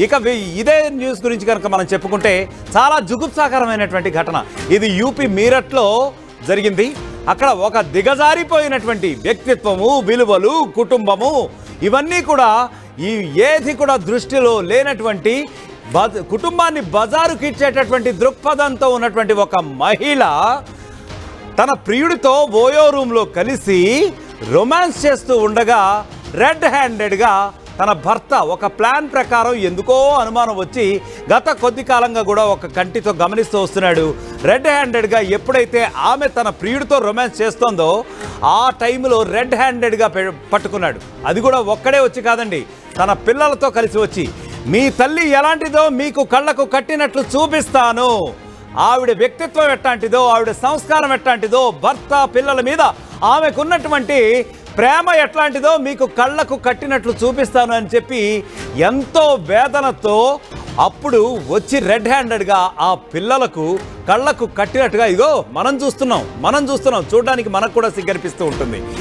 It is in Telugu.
ఇక ఇదే న్యూస్ గురించి కనుక మనం చెప్పుకుంటే చాలా జుగుప్సాకరమైనటువంటి ఘటన. ఇది యూపీ మీరట్లో జరిగింది. అక్కడ ఒక దిగజారిపోయినటువంటి వ్యక్తిత్వము, విలువలు, కుటుంబము ఇవన్నీ కూడా ఏది కూడా దృష్టిలో లేనటువంటి కుటుంబాన్ని బజారుకి ఇచ్చేటటువంటి దృక్పథంతో ఉన్నటువంటి ఒక మహిళ తన ప్రియుడితో ఓయో రూమ్లో కలిసి రొమాన్స్ చేస్తూ ఉండగా రెడ్ హ్యాండెడ్గా తన భర్త ఒక ప్లాన్ ప్రకారం ఎందుకో అనుమానం వచ్చి గత కొద్ది కాలంగా కూడా ఒక కంటితో గమనిస్తూ వస్తున్నాడు. రెడ్ హ్యాండెడ్గా ఎప్పుడైతే ఆమె తన ప్రియుడితో రొమాన్స్ చేస్తోందో ఆ టైంలో రెడ్ హ్యాండెడ్గా పట్టుకున్నాడు. అది కూడా ఒక్కడే వచ్చి కాదండి, తన పిల్లలతో కలిసి వచ్చి మీ తల్లి ఎలాంటిదో మీకు కళ్ళకు కట్టినట్లు చూపిస్తాను, ఆవిడ వ్యక్తిత్వం ఎట్లాంటిదో, ఆవిడ సంస్కారం ఎట్లాంటిదో, భర్త పిల్లల మీద ఆమెకున్నటువంటి ప్రేమ ఎట్లాంటిదో మీకు కళ్ళకు కట్టినట్లు చూపిస్తాను అని చెప్పి ఎంతో వేదనతో అప్పుడు వచ్చి రెడ్ హ్యాండెడ్గా ఆ పిల్లలకు కళ్ళకు కట్టినట్టుగా ఇగో మనం చూస్తున్నాం చూడడానికి మనకు కూడా సిగ్గనిపిస్తూ ఉంటుంది.